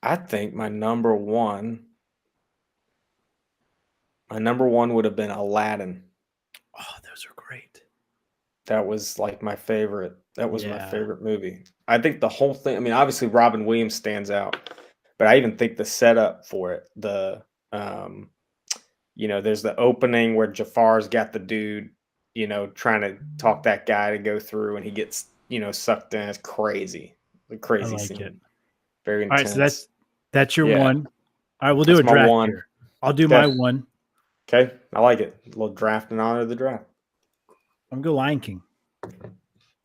I think my number one would have been Aladdin. Oh, those are great. That was like my favorite. That was my Yeah. favorite movie. I think the whole thing, I mean, obviously Robin Williams stands out, but I even think the setup for it, there's the opening where Jafar's got the dude, trying to talk that guy to go through and he gets, sucked in. It's crazy. A crazy I like scene. it. Very All intense. right, so that's your Yeah. one. All right, we'll do That's a my draft one. here. I'll do my Okay. one. Okay. I like it. A little draft in honor of the draft. I'm gonna go Lion King.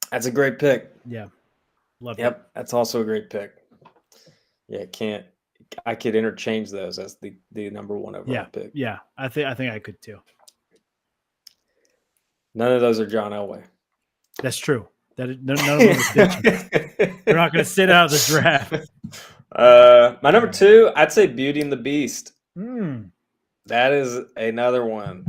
That's a great pick. Yeah. Love it. Yep. That's also a great pick. Yeah, I could interchange those as the number one overall pick. Yeah. I think I could too. None of those are John Elway. That's true. None of them are ditching. They're not gonna sit out of the draft. My number 2, I'd say Beauty and the Beast. Mm. That is another one.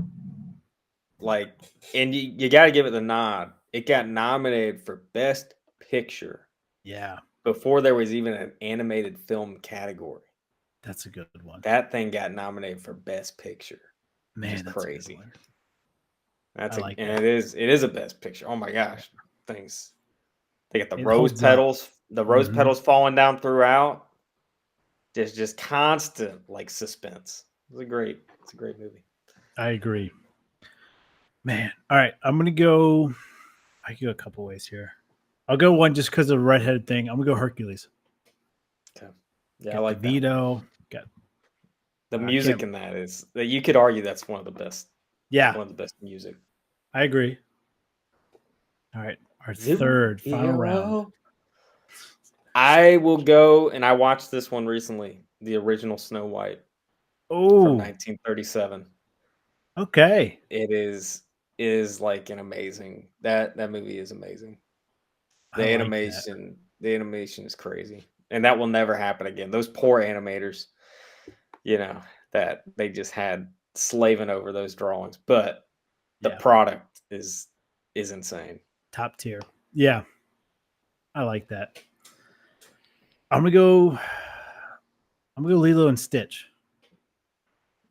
Like, and you got to give it the nod. It got nominated for Best Picture. Yeah. Before there was even an animated film category. That's a good one. That thing got nominated for Best Picture. Man, that's crazy. It is a Best Picture. Oh my gosh. Things. They got the It rose holds petals. The rose Mhm. petals falling down throughout. There's just constant like suspense. It's a great movie. I agree. Man. All right. I'm gonna go. I can go a couple ways here. I'll go one just because of the redheaded thing. I'm gonna go Hercules. Okay. Yeah, Got I like that. Vito. Got The music in that is that you could argue that's one of the best. Yeah. One of the best music. I agree. All right. Our third final round. I will go, and I watched this one recently. The original Snow White Oh, from 1937. okay. It is like an amazing that movie is amazing. I like The animation is crazy, and that will never happen again. Those poor animators, that they just had slaving over those drawings, but the product is insane. Top tier. Yeah. I like that. I'm gonna go Lilo and Stitch.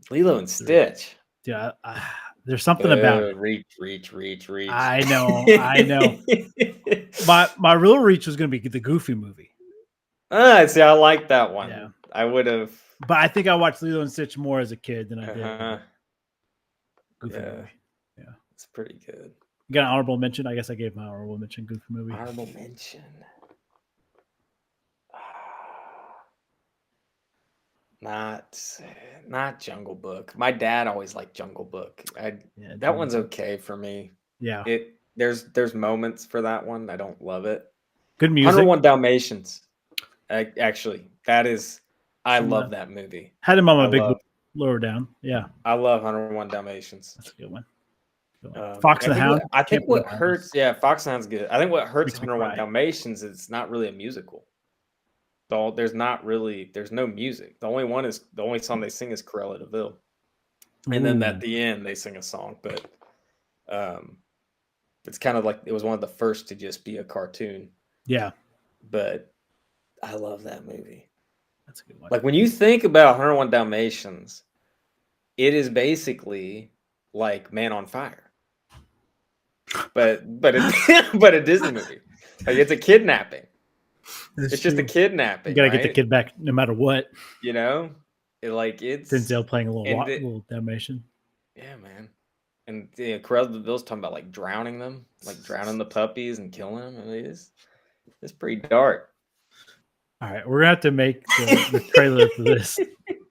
Lilo and Stitch. Yeah, there's something about it. Reach. I know. My real reach was gonna be the Goofy movie. See, I like that one. Yeah. I would have. But I think I watched Lilo and Stitch more as a kid than I did Goofy Yeah. movie. Yeah. It's pretty good. You got an honorable mention? I guess I gave my honorable mention Goofy movie. Honorable mention. Not Jungle Book. My dad always liked Jungle Book. That one's okay for me. Yeah. There's moments for that one. I don't love it. Good music. 101 Dalmatians. Actually, I love that movie. Had him on my big lower down. Yeah. I love 101 Dalmatians. That's a good one. Fox and the Hound. I think what hurts, Fox and the Hound's good. I think what hurts Makes me 101 cry. Dalmatians is it's not really a musical. There's no music. The only song they sing is Cruella de Vil. And then at the end they sing a song, but it's kind of like it was one of the first to just be a cartoon. Yeah. But I love that movie. That's a good one. Like when you think about 101 Dalmatians, it is basically like Man on Fire. But a Disney movie. Like it's a kidnapping. It's just a kidnapping. You gotta right? get the kid back no matter what. You know? It's Denzel playing a little Dalmatian. Yeah, man. And Cruella de Vil's talking about like drowning them, like drowning the puppies and killing them. I mean, it's pretty dark. All right, we're gonna have to make the trailer for this.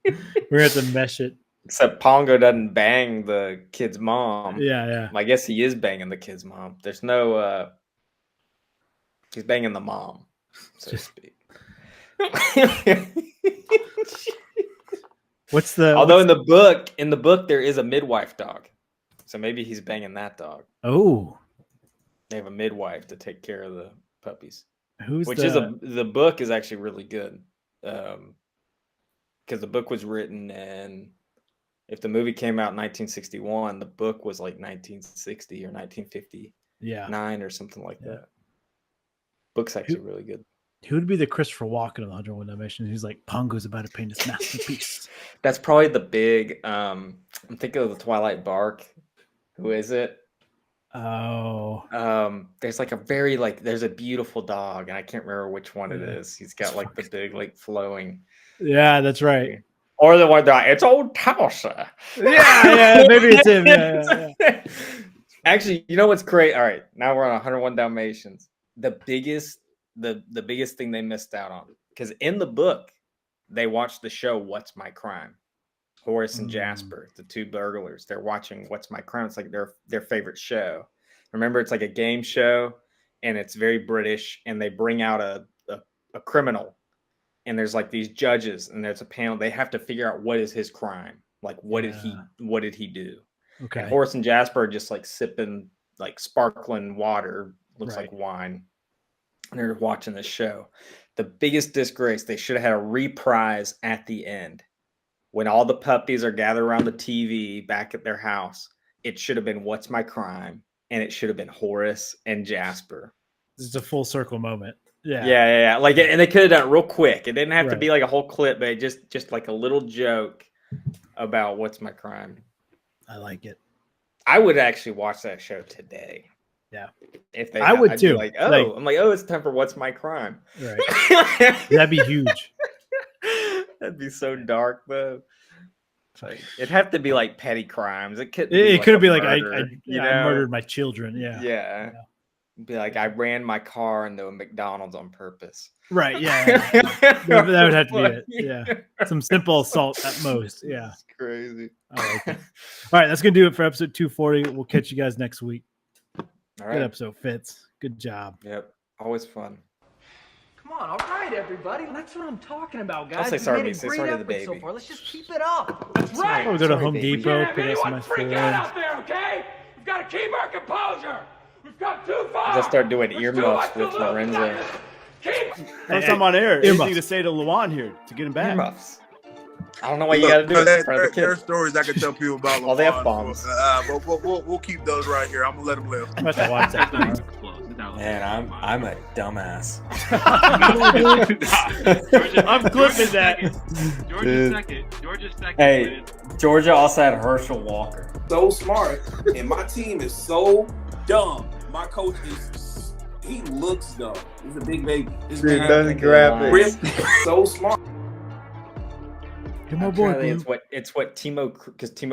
We're gonna have to mesh it. Except Pongo doesn't bang the kid's mom. Yeah. I guess he is banging the kid's mom. There's no he's banging the mom, so to speak. In the book there is a midwife dog. So maybe he's banging that dog. Oh. They have a midwife to take care of the puppies. The book is actually really good. Because the book was written, and if the movie came out in 1961, the book was like 1960 or 1959 or something like that. Book's actually really good. Who would be the Christopher Walken of the 101 Dalmatians? Who's like, Pongo's about to paint his masterpiece. That's probably the big. I'm thinking of the Twilight Bark. Who is it? Oh. There's like there's a beautiful dog, and I can't remember which one it is. He's got like the big, like flowing. Yeah, that's right. Or the one that it's old Towser. Yeah, maybe it's him. Yeah. Actually, you know what's great? All right, now we're on 101 Dalmatians. The biggest thing they missed out on, because in the book they watched the show What's My Crime. Horace and Jasper, the two burglars, they're watching What's My Crime. It's like their favorite show. Remember, it's like a game show, and it's very British, and they bring out a criminal, and there's like these judges, and there's a panel. They have to figure out what is his crime. Like what did he do? Okay. And Horace and Jasper are just like sipping like sparkling water, looks like wine. And they're watching the show. The biggest disgrace, they should have had a reprise at the end. When all the puppies are gathered around the TV back at their house, it should have been What's My Crime, and it should have been Horace and Jasper. It's a full circle moment. Yeah. Like, and they could have done it real quick. It didn't have to be like a whole clip, but just like a little joke about What's My Crime. I like it. I would actually watch that show today. Yeah, I would too. Like, it's time for What's My Crime. Right. That'd be huge. That'd be so dark, though. Like, it'd have to be like petty crimes. It could. It could be like I murdered my children. Yeah. Be like I ran my car into a McDonald's on purpose. Right. Yeah. That would have to be it. Yeah. Some simple assault at most. Yeah. It's crazy. I like it. All right, that's gonna do it for episode 240. We'll catch you guys next week. All right. Good episode, Fitz. Good job. Yep. Always fun. Come on, all right, everybody. That's what I'm talking about, guys. I'll say We've sorry, made a say great sorry to the effort baby. so far. Let's just keep it up. That's right. We'll go to Home baby. Depot, We can't pick have up some anyone nice freak out forms. out there, okay? We've got to keep our composure. We've got too far. Just start doing There's earmuffs too much with to lose. Lorenzo. First time on air. Earmuffs. Anything to say to Lawan here to get him back? Earmuffs. I don't know why you got to do it in front of the There are kids. stories I can tell people about. Well, they have LeVon, bombs. but we'll keep those right here. I'm gonna let them live. I'm about to watch that tomorrow. Man, I'm a dumbass. I'm clipping that. Georgia's second. Hey, Georgia also had Herschel Walker. So smart, and my team is so dumb. My coach he looks dumb. He's a big baby. This man doesn't grab it. Rip, so smart. Come on, boy. It's what Timo, because Timo